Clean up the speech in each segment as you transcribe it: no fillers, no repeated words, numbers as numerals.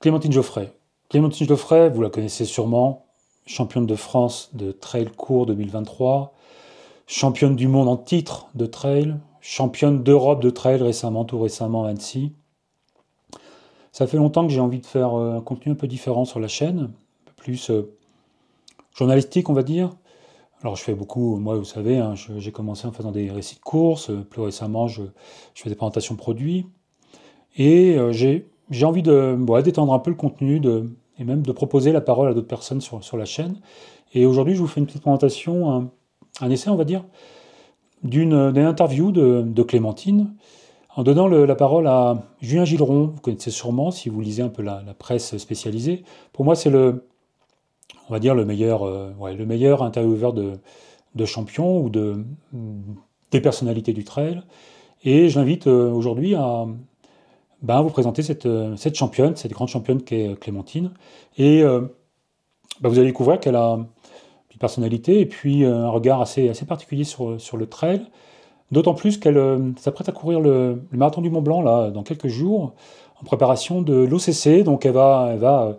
Clémentine Geoffrey. Clémentine Geoffrey, vous la connaissez sûrement, championne de France de trail court 2023, championne du monde en titre de trail, championne d'Europe de trail récemment, tout récemment à Annecy. Ça fait longtemps que j'ai envie de faire un contenu un peu différent sur la chaîne, un peu plus journalistique on va dire. Alors je fais beaucoup, moi vous savez, hein, j'ai commencé en faisant des récits de courses, plus récemment je fais des présentations de produits, et j'ai envie de d'étendre un peu le contenu et même de proposer la parole à d'autres personnes sur la chaîne. Et aujourd'hui je vous fais une petite présentation, un essai on va dire, d'une interview de Clémentine, en donnant la parole à Julien Gilleron, vous connaissez sûrement si vous lisez un peu la presse spécialisée. Pour moi c'est on va dire le meilleur intervieweur de champions ou des personnalités du trail. Et je l'invite aujourd'hui à vous présenter cette championne, cette grande championne qu'est Clémentine. Et vous allez découvrir qu'elle a une personnalité et puis un regard assez particulier sur le trail. D'autant plus qu'elle s'apprête à courir le marathon du Mont Blanc là, dans quelques jours, en préparation de l'OCC. Donc elle va un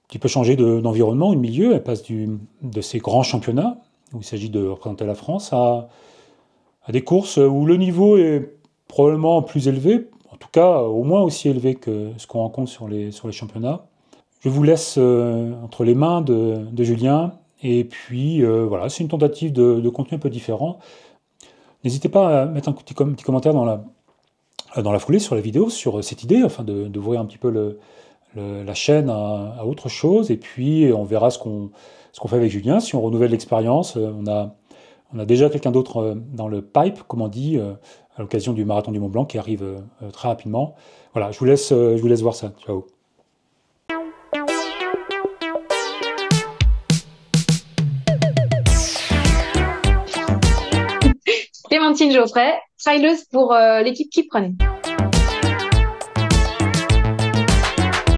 petit peu changer d'environnement, de milieu. Elle passe de ces grands championnats, où il s'agit de représenter la France, à des courses où le niveau est probablement plus élevé, en tout cas au moins aussi élevé que ce qu'on rencontre sur les championnats. Je vous laisse entre les mains de Julien, et puis voilà, c'est une tentative de contenu un peu différent. N'hésitez pas à mettre un petit commentaire dans la foulée sur la vidéo, sur cette idée, afin d'ouvrir un petit peu la chaîne à autre chose, et puis on verra ce qu'on fait avec Julien, si on renouvelle l'expérience. On a déjà quelqu'un d'autre dans le pipe, comme on dit, à l'occasion du marathon du Mont Blanc qui arrive très rapidement. Voilà, je vous laisse voir ça. Ciao. Clémentine Geoffrey, traileuse pour l'équipe Keep Run.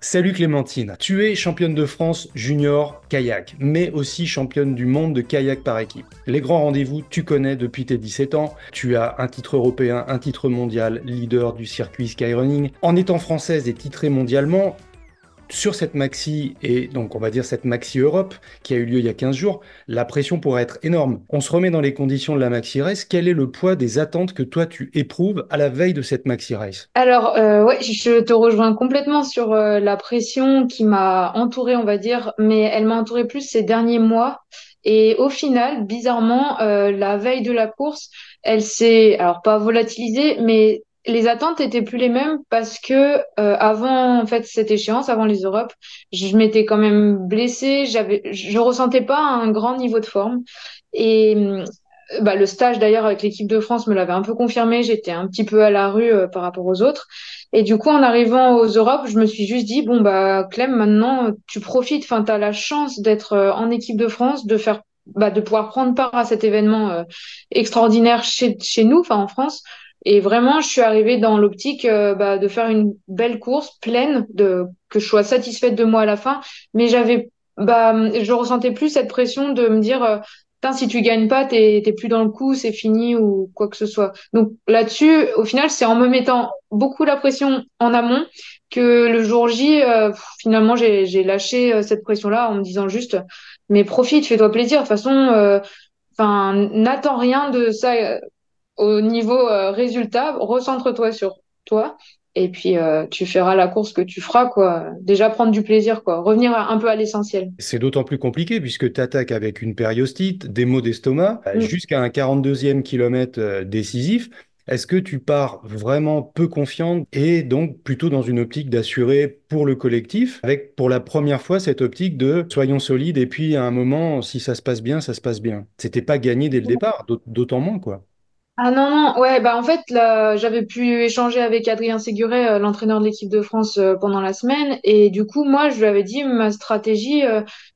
Salut Clémentine, tu es championne de France junior kayak, mais aussi championne du monde de kayak par équipe. Les grands rendez-vous, tu connais depuis tes 17 ans. Tu as un titre européen, un titre mondial, leader du circuit skyrunning. En étant française et titrée mondialement, sur cette maxi, et donc on va dire cette maxi Europe, qui a eu lieu il y a 15 jours, la pression pourrait être énorme. On se remet dans les conditions de la maxi race. Quel est le poids des attentes que toi tu éprouves à la veille de cette maxi race? Alors, ouais, je te rejoins complètement sur la pression qui m'a entourée, on va dire, mais elle m'a entourée plus ces derniers mois. Et au final, bizarrement, la veille de la course, elle s'est, alors pas volatilisée, mais les attentes étaient plus les mêmes parce que avant en fait cette échéance, avant les Europes, je m'étais quand même blessée, je ressentais pas un grand niveau de forme. Et le stage d'ailleurs avec l'équipe de France me l'avait un peu confirmé. J'étais un petit peu à la rue par rapport aux autres. Et du coup, en arrivant aux Europes, je me suis juste dit, bon, bah, Clem, maintenant, tu profites. Enfin, t'as la chance d'être en équipe de France, de pouvoir prendre part à cet événement extraordinaire chez nous, enfin, en France. Et vraiment, je suis arrivée dans l'optique de faire une belle course pleine, que je sois satisfaite de moi à la fin. Mais je ressentais plus cette pression de me dire, putain, si tu gagnes pas, t'es plus dans le coup, c'est fini ou quoi que ce soit. Donc là-dessus, au final, c'est en me mettant beaucoup la pression en amont que le jour J, finalement, j'ai lâché cette pression-là en me disant juste, mais profite, fais-toi plaisir. De toute façon, n'attends rien de ça au niveau résultat. Recentre-toi sur toi. Et puis tu feras la course que tu feras, quoi. Déjà prendre du plaisir, quoi. Revenir un peu à l'essentiel. C'est d'autant plus compliqué puisque tu attaques avec une périostite, des maux d'estomac, jusqu'à un 42e kilomètre décisif. Est-ce que tu pars vraiment peu confiante et donc plutôt dans une optique d'assurer pour le collectif, avec pour la première fois cette optique de soyons solides et puis à un moment, si ça se passe bien, ça se passe bien. C'était pas gagné dès le départ, d'autant moins quoi. Ah non, non, ouais, bah en fait, là, j'avais pu échanger avec Adrien Séguret, l'entraîneur de l'équipe de France, pendant la semaine. Et du coup, moi, je lui avais dit, ma stratégie,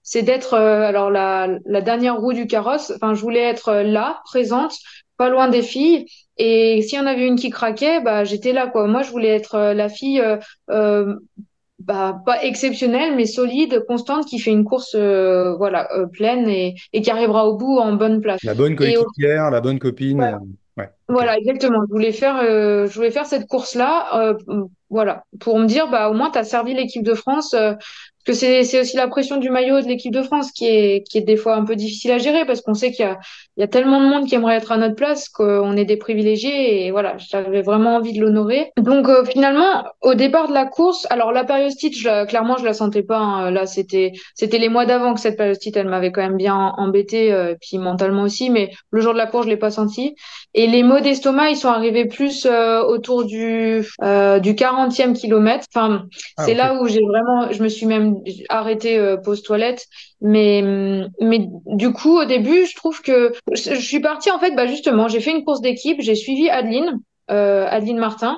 c'est d'être alors la dernière roue du carrosse. Enfin, je voulais être là, présente, pas loin des filles. Et s'il y en avait une qui craquait, bah j'étais là, quoi. Moi, je voulais être la fille pas exceptionnelle, mais solide, constante, qui fait une course pleine et qui arrivera au bout en bonne place. La bonne Et coéquipière, la bonne copine. Ouais, ok. Voilà, exactement. Je voulais faire cette course-là, voilà, pour me dire, bah, au moins, tu as servi l'équipe de France, parce que c'est aussi la pression du maillot de l'équipe de France qui est des fois un peu difficile à gérer, parce qu'on sait il y a tellement de monde qui aimerait être à notre place qu'on est des privilégiés, et voilà, j'avais vraiment envie de l'honorer. Donc, finalement, au départ de la course, alors la périostite, clairement, je la sentais pas, hein. Là, c'était les mois d'avant que cette périostite, elle m'avait quand même bien embêtée, et puis mentalement aussi, mais le jour de la course, je l'ai pas senti. Et les maux d'estomac, ils sont arrivés plus autour du 40e kilomètre. Enfin, Ah, c'est ok. là où je me suis même arrêtée pause toilette. Mais du coup, au début, je trouve que je suis partie en fait, bah justement, j'ai fait une course d'équipe, j'ai suivi Adeline Martin.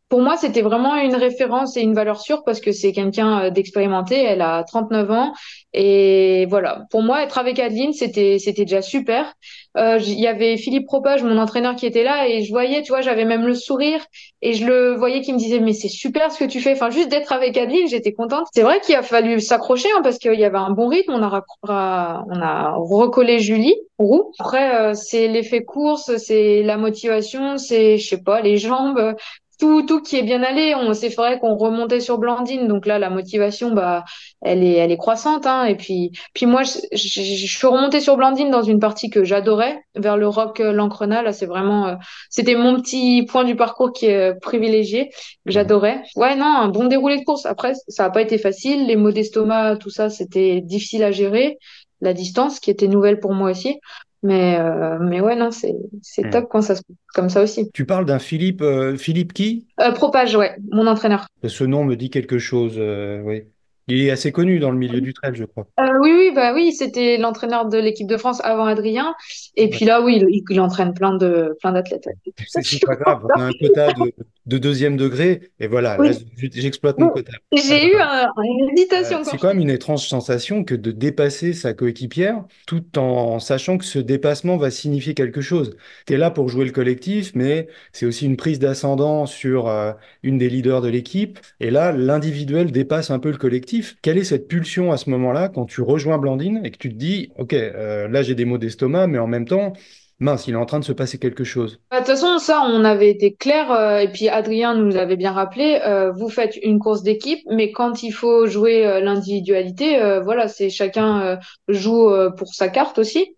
Pour moi, c'était vraiment une référence et une valeur sûre parce que c'est quelqu'un d'expérimenté. Elle a 39 ans et voilà. Pour moi, être avec Adeline, c'était déjà super. Il y avait Philippe Propage, mon entraîneur, qui était là et je voyais, tu vois, j'avais même le sourire et je le voyais qui me disait, mais c'est super ce que tu fais. Enfin, juste d'être avec Adeline, j'étais contente. C'est vrai qu'il a fallu s'accrocher hein, parce qu'il y avait un bon rythme. On a recollé Julie Roux. Après, c'est l'effet course, c'est la motivation, c'est, je sais pas, les jambes. Tout qui est bien allé. C'est vrai qu'on remontait sur Blandine, donc là la motivation, bah, elle est croissante, hein. Et puis moi, je suis remontée sur Blandine dans une partie que j'adorais, vers le Roc Lancrenat. Là, c'était mon petit point du parcours qui est privilégié, que Mhm. j'adorais. Ouais, non, un bon déroulé de course. Après, ça n'a pas été facile. Les maux d'estomac, tout ça, c'était difficile à gérer. La distance, qui était nouvelle pour moi aussi. Mais ouais, non, c'est Mhm. top quand ça se passe comme ça aussi. Tu parles d'un Philippe, Philippe qui? Propage, ouais, mon entraîneur. Ce nom me dit quelque chose, oui. Il est assez connu dans le milieu du trail, je crois. Oui, bah oui, c'était l'entraîneur de l'équipe de France avant Adrien. Et Ouais. puis là, oui, il entraîne plein d'athlètes. Ouais. Je C'est suis pas grave, on contente. a un quota de deuxième degré, et voilà, là, Oui. j'exploite mon Bon, quota. j'ai eu une hésitation C'est quand quand même une étrange sensation que de dépasser sa coéquipière tout en sachant que ce dépassement va signifier quelque chose. Tu es là pour jouer le collectif, mais c'est aussi une prise d'ascendant sur une des leaders de l'équipe. Et là, l'individuel dépasse un peu le collectif. Quelle est cette pulsion à ce moment-là quand tu rejoins Blandine et que tu te dis, OK, là j'ai des maux d'estomac, mais en même temps, mince, il est en train de se passer quelque chose. bah, de toute façon, ça, on avait été clair, et puis Adrien nous avait bien rappelé, vous faites une course d'équipe, mais quand il faut jouer l'individualité, voilà, c'est chacun joue pour sa carte aussi.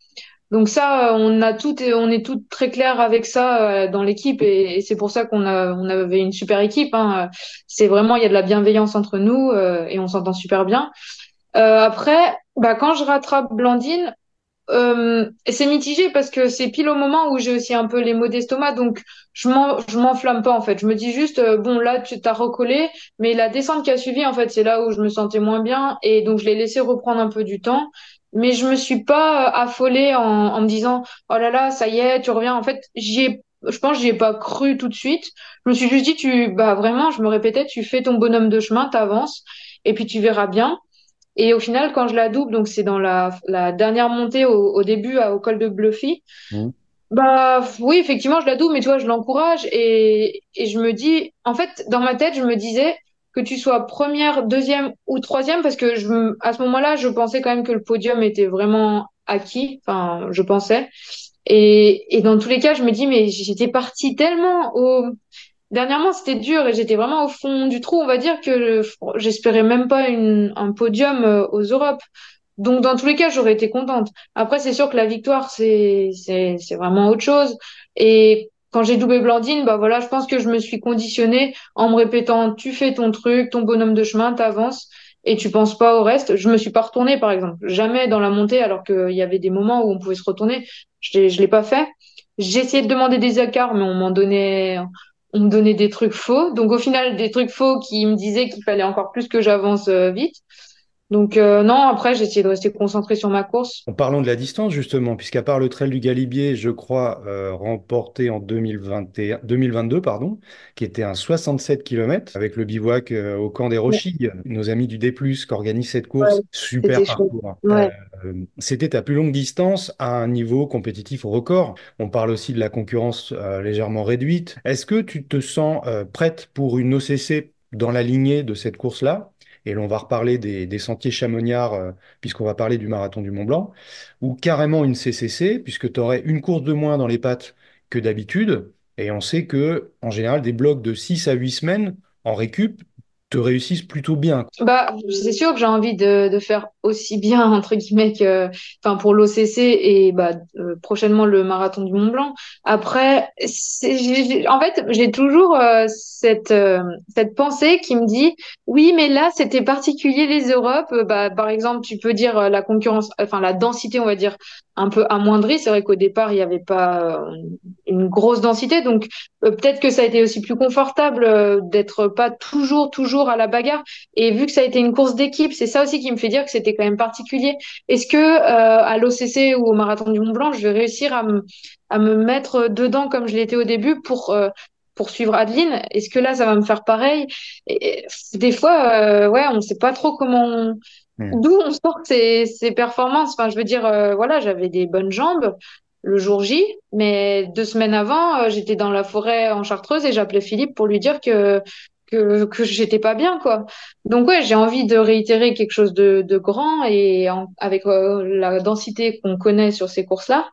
Donc ça, on est toutes très clair avec ça dans l'équipe, et c'est pour ça on avait une super équipe, hein. C'est vraiment, il y a de la bienveillance entre nous, et on s'entend super bien. Après, bah, quand je rattrape Blandine, c'est mitigé parce que c'est pile au moment où j'ai aussi un peu les maux d'estomac, donc je m'enflamme pas en fait. Je me dis juste, bon là tu t'as recollé, mais la descente qui a suivi en fait c'est là où je me sentais moins bien et donc je l'ai laissé reprendre un peu du temps, mais je me suis pas affolée en me disant oh là là ça y est tu reviens. En fait je pense que j'y ai pas cru tout de suite. Je me suis juste dit bah vraiment je me répétais tu fais ton bonhomme de chemin, t'avances et puis tu verras bien. Et au final, quand je la double, donc c'est dans la dernière montée au début au col de Bluffy, Mhm. bah oui, effectivement, je la double, mais tu vois, je l'encourage et je me dis, en fait, dans ma tête, je me disais que tu sois première, deuxième ou troisième, parce que à ce moment-là, je pensais quand même que le podium était vraiment acquis, enfin, je pensais. Et dans tous les cas, je me dis, mais j'étais partie tellement au, dernièrement, c'était dur et j'étais vraiment au fond du trou. On va dire que j'espérais même pas un podium aux Europes. Donc, dans tous les cas, j'aurais été contente. Après, c'est sûr que la victoire, c'est vraiment autre chose. Et quand j'ai doublé Blandine, bah voilà, je pense que je me suis conditionnée en me répétant, tu fais ton truc, ton bonhomme de chemin, t'avances et tu penses pas au reste. Je me suis pas retournée, par exemple. Jamais dans la montée, alors qu'il y avait des moments où on pouvait se retourner. Je l'ai pas fait. J'ai essayé de demander des écarts, mais on me donnait des trucs faux. Donc au final, des trucs faux qui me disaient qu'il fallait encore plus que j'avance vite. Donc non, après, j'ai essayé de rester concentrée sur ma course. En parlant de la distance, justement, puisqu'à part le Trail du Galibier, je crois, remporté en 2021, 2022, pardon, qui était un 67 km, avec le bivouac au camp des Ouais, Rochilles, nos amis du D+, qui organisent cette ouais, course. Super c'était chouette. parcours. Ouais. C'était ta plus longue distance à un niveau compétitif record. On parle aussi de la concurrence légèrement réduite. Est-ce que tu te sens prête pour une OCC dans la lignée de cette course-là? Et là, on va reparler des sentiers chamoniards puisqu'on va parler du marathon du Mont Blanc, ou carrément une CCC, puisque tu aurais une course de moins dans les pattes que d'habitude. Et on sait que, en général, des blocs de 6 à 8 semaines en récup te réussissent plutôt bien. Bah, c'est sûr que j'ai envie de faire aussi bien, entre guillemets, enfin, pour l'OCC et bah, prochainement le marathon du Mont Blanc. Après, en fait, j'ai toujours cette pensée qui me dit, oui, mais là, c'était particulier les Europes. Bah, par exemple, tu peux dire la concurrence, enfin, la densité, on va dire, un peu amoindrie. C'est vrai qu'au départ, il n'y avait pas une grosse densité. Donc, peut-être que ça a été aussi plus confortable d'être pas toujours à la bagarre. Et vu que ça a été une course d'équipe, c'est ça aussi qui me fait dire que c'était quand même particulier. Est-ce que à l'OCC ou au Marathon du Mont Blanc, je vais réussir à me mettre dedans comme je l'étais au début pour suivre Adeline? Est-ce que là, ça va me faire pareil? Des fois, ouais, on ne sait pas trop Hmm. d'où on sort ces performances. Enfin, je veux dire, voilà, j'avais des bonnes jambes le jour J, mais 2 semaines avant, j'étais dans la forêt en Chartreuse et j'appelais Philippe pour lui dire que j'étais pas bien, quoi. Donc ouais, j'ai envie de réitérer quelque chose de grand et avec la densité qu'on connaît sur ces courses-là,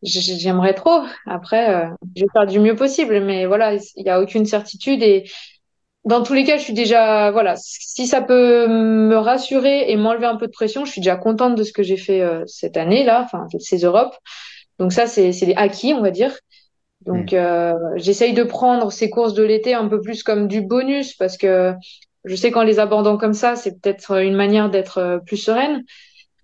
j'aimerais trop. Après, je vais faire du mieux possible, mais voilà, il y a aucune certitude et dans tous les cas, je suis déjà, voilà, si ça peut me rassurer et m'enlever un peu de pression, je suis déjà contente de ce que j'ai fait cette année-là, enfin, ces Europes. Donc ça, c'est des acquis, on va dire. Hmm. Donc j'essaye de prendre ces courses de l'été un peu plus comme du bonus parce que je sais qu'en les abordant comme ça, c'est peut-être une manière d'être plus sereine.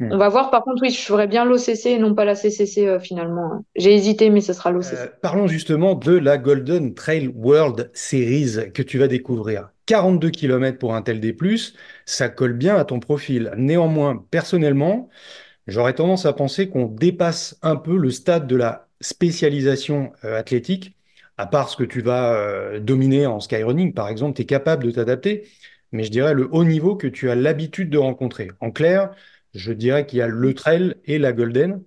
On Hmm. va voir. Par contre, oui, je ferais bien l'OCC et non pas la CCC finalement. J'ai hésité, mais ce sera l'OCC. Parlons justement de la Golden Trail World Series que tu vas découvrir. 42 km pour un tel D+, ça colle bien à ton profil. Néanmoins, personnellement, j'aurais tendance à penser qu'on dépasse un peu le stade de la spécialisation athlétique, à part ce que tu vas dominer en skyrunning, par exemple, tu es capable de t'adapter, mais je dirais le haut niveau que tu as l'habitude de rencontrer. En clair, je dirais qu'il y a le trail et la golden,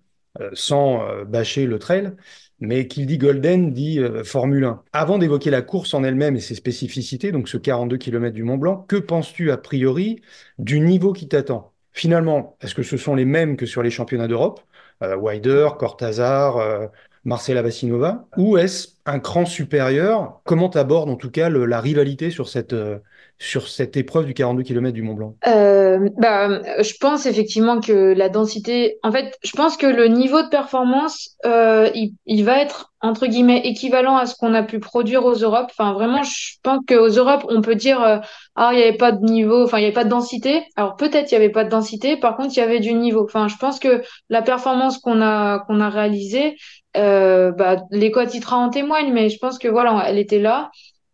sans bâcher le trail, mais qui dit golden dit Formule 1. Avant d'évoquer la course en elle-même et ses spécificités, donc ce 42 km du Mont Blanc, que penses-tu a priori du niveau qui t'attend? Finalement, est-ce que ce sont les mêmes que sur les championnats d'Europe, Weider, Cortazar, Marcela Vassinova, ou est-ce un cran supérieur? Comment tu abordes en tout cas la rivalité sur cette épreuve du 42 km du Mont Blanc? Je pense effectivement que la densité, en fait, je pense que le niveau de performance, il va être entre guillemets équivalent à ce qu'on a pu produire aux Europes. Enfin, vraiment, je pense qu'aux Europes, on peut dire, ah, il n'y avait pas de niveau, enfin, il n'y avait pas de densité. Alors peut-être il n'y avait pas de densité, par contre, il y avait du niveau. Enfin, je pense que la performance qu'on a réalisée, les quotitres en témoignent, mais je pense que voilà, elle était là.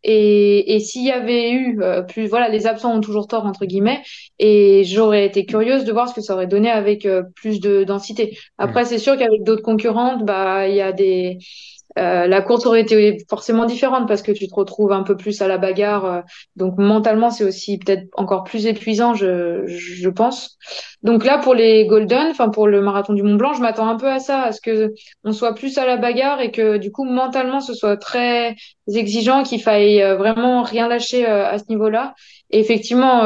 Et s'il y avait eu plus, voilà, les absents ont toujours tort entre guillemets. Et j'aurais été curieuse de voir ce que ça aurait donné avec plus de densité. Hmm. Après, c'est sûr qu'avec d'autres concurrentes, bah, il y a la course aurait été forcément différente parce que tu te retrouves un peu plus à la bagarre. Donc mentalement, c'est aussi peut-être encore plus épuisant, je pense. Donc là, pour les Golden, enfin pour le marathon du Mont Blanc, je m'attends un peu à ça, à ce que on soit plus à la bagarre et que du coup mentalement ce soit très exigeant, qu'il faille vraiment rien lâcher à ce niveau-là. Et effectivement,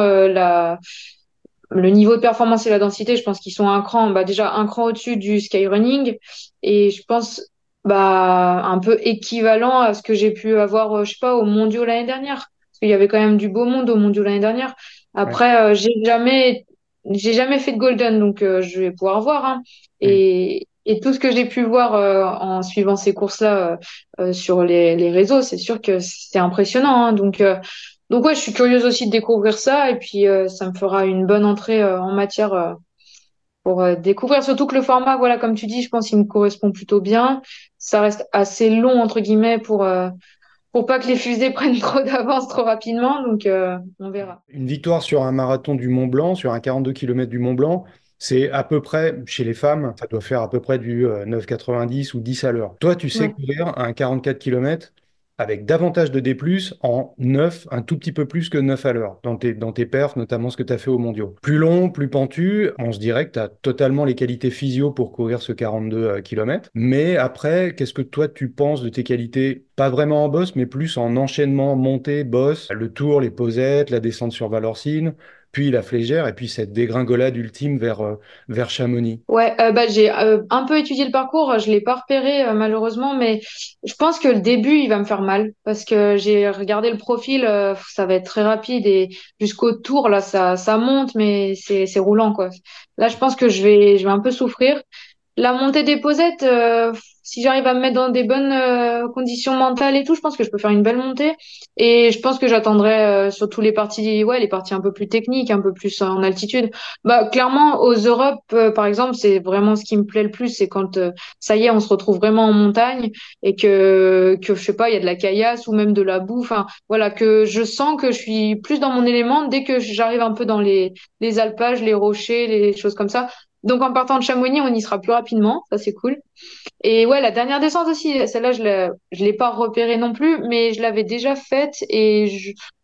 le niveau de performance et la densité, je pense qu'ils sont déjà un cran au-dessus du skyrunning et je pense un peu équivalent à ce que j'ai pu avoir, je sais pas, au Mondiaux l'année dernière. Parce qu'il y avait quand même du beau monde au Mondiaux l'année dernière. Ouais. Après, j'ai jamais fait de golden, donc je vais pouvoir voir. Hein. Hmm. Et tout ce que j'ai pu voir en suivant ces courses-là sur les réseaux, c'est sûr que c'est impressionnant. Hein. Donc ouais, je suis curieuse aussi de découvrir ça et puis ça me fera une bonne entrée en matière pour découvrir. Surtout que le format, voilà, comme tu dis, je pense qu'il me correspond plutôt bien. Ça reste assez long entre guillemets pour pas que les fusées prennent trop d'avance trop rapidement. Donc on verra. Une victoire sur un marathon du Mont Blanc, sur un 42 km du Mont Blanc, c'est à peu près, chez les femmes, ça doit faire à peu près du 9,90 ou 10 à l'heure. Toi, tu sais Ouais. courir un 44 km avec davantage de D+, en 9, un tout petit peu plus que 9 à l'heure, dans tes perfs, notamment ce que tu as fait aux mondiaux. Plus long, plus pentu, on se dirait que tu as totalement les qualités physio pour courir ce 42 km. Mais après, qu'est-ce que toi, tu penses de tes qualités, pas vraiment en boss, mais plus en enchaînement, montée, boss, le tour, les posettes, la descente sur Valorcine, puis la Flégère, et puis cette dégringolade ultime vers Chamonix. Ouais, j'ai un peu étudié le parcours, je l'ai pas repéré malheureusement, mais je pense que le début il va me faire mal parce que j'ai regardé le profil, ça va être très rapide et jusqu'au tour là ça monte mais c'est roulant quoi. Là je pense que je vais un peu souffrir. La montée des posettes, si j'arrive à me mettre dans des bonnes conditions mentales et tout, je pense que je peux faire une belle montée. Et je pense que j'attendrai surtout les parties, ouais, les parties un peu plus techniques, un peu plus en altitude. Bah, clairement, aux Europes, par exemple, c'est vraiment ce qui me plaît le plus, c'est quand ça y est, on se retrouve vraiment en montagne et que je sais pas, il y a de la caillasse ou même de la boue. Enfin, voilà, que je sens que je suis plus dans mon élément dès que j'arrive un peu dans les alpages, les rochers, les choses comme ça. Donc en partant de Chamonix, on y sera plus rapidement, ça c'est cool. Et ouais, la dernière descente aussi, celle-là je l'ai pas repérée non plus, mais je l'avais déjà faite et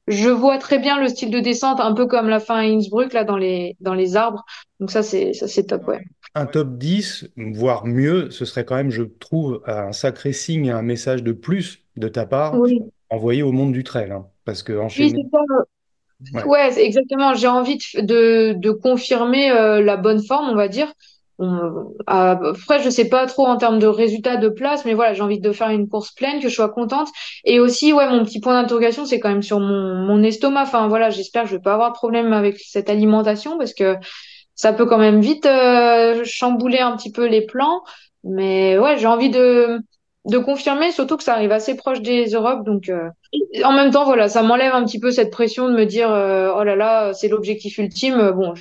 je vois très bien le style de descente, un peu comme la fin à Innsbruck là dans les arbres. Donc ça c'est top, ouais. Un top 10, voire mieux, ce serait quand même, je trouve, un sacré signe et un message de plus de ta part Oui, envoyé au monde du trail, hein. Parce que oui, enchaîner, c'est ça. ouais, Ouais, exactement. J'ai envie de confirmer la bonne forme, on va dire. Après, je sais pas trop en termes de résultats de place, mais voilà, j'ai envie de faire une course pleine, que je sois contente. Et aussi, ouais, mon petit point d'interrogation, c'est quand même sur mon estomac. Enfin, voilà, j'espère que je vais pas avoir de problème avec cette alimentation parce que ça peut quand même vite chambouler un petit peu les plans. Mais ouais, j'ai envie de confirmer, surtout que ça arrive assez proche des Europes. Donc, en même temps, voilà, ça m'enlève un petit peu cette pression de me dire, oh là là, c'est l'objectif ultime. Bon,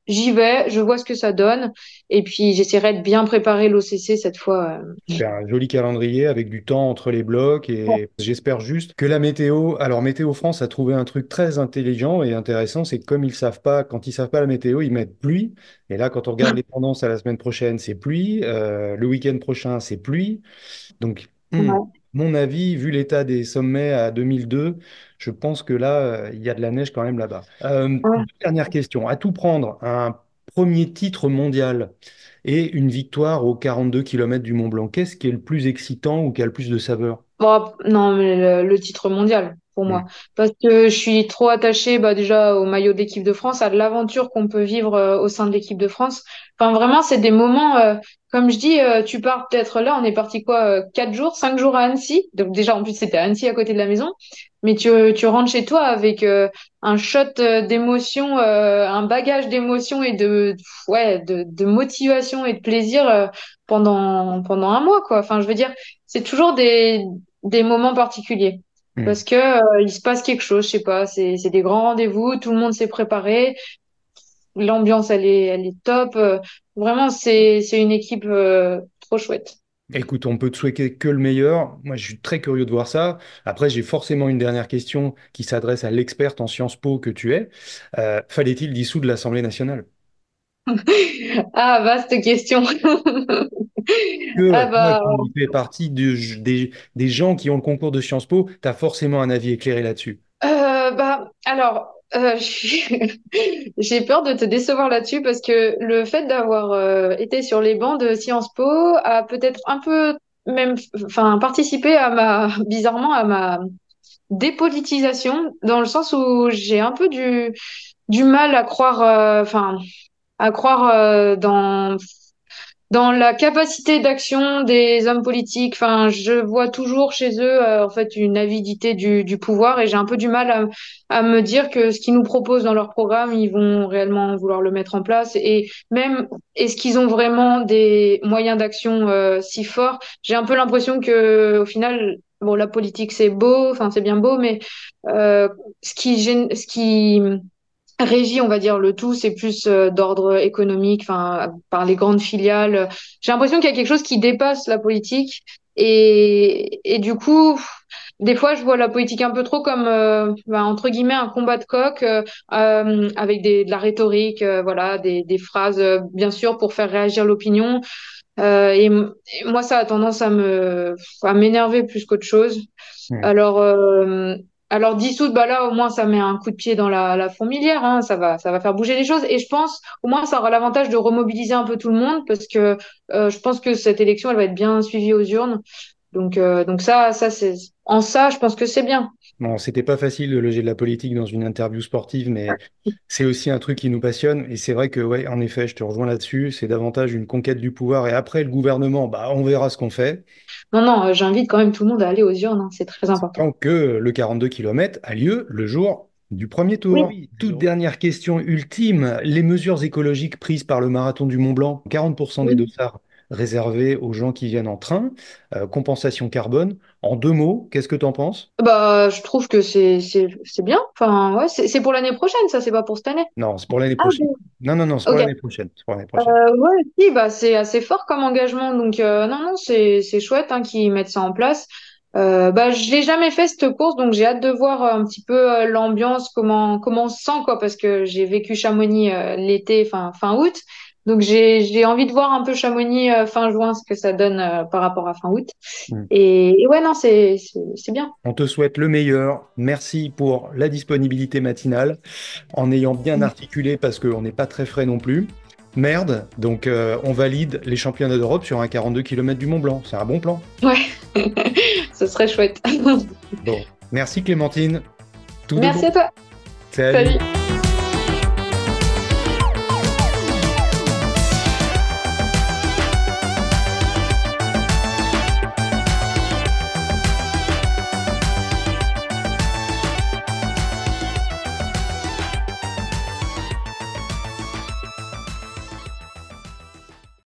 j'y vais, je vois ce que ça donne. Et puis, j'essaierai de bien préparer l'OCC cette fois. faire un joli calendrier avec du temps entre les blocs et j'espère juste que la météo, alors Météo France a trouvé un truc très intelligent et intéressant, c'est que comme ils savent pas, quand ils savent pas la météo, ils mettent pluie. Et là, quand on regarde les tendances à la semaine prochaine, c'est pluie. Le week-end prochain, c'est pluie. Donc, Ouais. mon avis, vu l'état des sommets à 2002, je pense que là, il y a de la neige quand même là-bas. Ouais. Dernière question. À tout prendre, un premier titre mondial et une victoire aux 42 km du Mont Blanc, qu'est-ce qui est le plus excitant ou qui a le plus de saveur? Bon, non, mais le titre mondial pour Hmm. moi. Parce que je suis trop attachée bah, déjà au maillot de l'équipe de France, à l'aventure qu'on peut vivre au sein de l'équipe de France. Enfin, vraiment, c'est des moments, comme je dis, tu pars peut-être là, on est parti quoi, 4 jours, 5 jours à Annecy. Donc déjà, en plus, c'était à Annecy à côté de la maison. Mais tu rentres chez toi avec un shot d'émotion, un bagage d'émotion et ouais, de motivation et de plaisir pendant un mois, quoi. Enfin, je veux dire, c'est toujours des moments particuliers. Hmm. Parce que il se passe quelque chose, je sais pas, c'est des grands rendez-vous, tout le monde s'est préparé, l'ambiance elle est top. Vraiment, c'est une équipe trop chouette. Écoute, on peut te souhaiter que le meilleur. Moi, je suis très curieux de voir ça. Après, j'ai forcément une dernière question qui s'adresse à l'experte en Sciences Po que tu es. Fallait-il dissoudre l'Assemblée nationale? Ah, vaste question. Que Ah toi bah qui fais partie des gens qui ont le concours de Sciences Po, tu as forcément un avis éclairé là-dessus. alors j'ai peur de te décevoir là-dessus parce que le fait d'avoir été sur les bancs de Sciences Po a peut-être un peu même enfin participé à ma bizarrement à ma dépolitisation dans le sens où j'ai un peu du mal à croire enfin à croire dans la capacité d'action des hommes politiques. Enfin, je vois toujours chez eux en fait une avidité du pouvoir et j'ai un peu du mal à me dire que ce qu'ils nous proposent dans leur programme, ils vont réellement vouloir le mettre en place et même est-ce qu'ils ont vraiment des moyens d'action si forts? J'ai un peu l'impression que au final bon, la politique, c'est beau, enfin, c'est bien beau, mais ce qui régit, on va dire, le tout, c'est plus d'ordre économique, enfin, par les grandes filiales. J'ai l'impression qu'il y a quelque chose qui dépasse la politique. Et du coup, des fois, je vois la politique un peu trop comme, entre guillemets, un combat de coq avec de la rhétorique, voilà, des phrases, bien sûr, pour faire réagir l'opinion. Et moi, ça a tendance à m'énerver plus qu'autre chose. Hmm. Alors, dissoudre, bah là, au moins, ça met un coup de pied dans la fourmilière, hein, ça va faire bouger les choses. Et je pense, au moins, ça aura l'avantage de remobiliser un peu tout le monde, parce que je pense que cette élection, elle va être bien suivie aux urnes. Donc ça, c'est, en ça, je pense que c'est bien. Bon, c'était pas facile de loger de la politique dans une interview sportive, mais c'est aussi un truc qui nous passionne. Et c'est vrai que, ouais, en effet, je te rejoins là-dessus. C'est davantage une conquête du pouvoir. Et après, le gouvernement, bah, on verra ce qu'on fait. Non, non, j'invite quand même tout le monde à aller aux urnes, hein, c'est très important. Tant que le 42 km a lieu le jour du premier tour. Oui. Oui, toute dernière question ultime. Les mesures écologiques prises par le marathon du Mont Blanc, 40% des Oui. dossards réservés aux gens qui viennent en train, compensation carbone. En 2 mots, qu'est-ce que tu en penses? Bah, je trouve que c'est bien. Enfin, ouais, c'est pour l'année prochaine, ça, c'est pas pour cette année. Non, c'est pour l'année Ah, prochaine. bon. Non, non, non, c'est pour Ok. l'année prochaine. C'est pour l'année prochaine. Ouais, si, bah, c'est assez fort comme engagement. Donc, non, non, c'est chouette hein, qu'ils mettent ça en place. Bah, je l'ai jamais fait cette course, donc j'ai hâte de voir un petit peu l'ambiance, comment on se sent, quoi, parce que j'ai vécu Chamonix l'été, fin août. Donc, j'ai envie de voir un peu Chamonix fin juin, ce que ça donne par rapport à fin août. Hmm. Et ouais, non, c'est bien. On te souhaite le meilleur. Merci pour la disponibilité matinale, en ayant bien articulé parce qu'on n'est pas très frais non plus. Merde, donc on valide les championnats d'Europe sur un 42 km du Mont Blanc. C'est un bon plan. Ouais, ce serait chouette. Bon, merci Clémentine. Tout de bon. Merci à toi. Salut. Salut.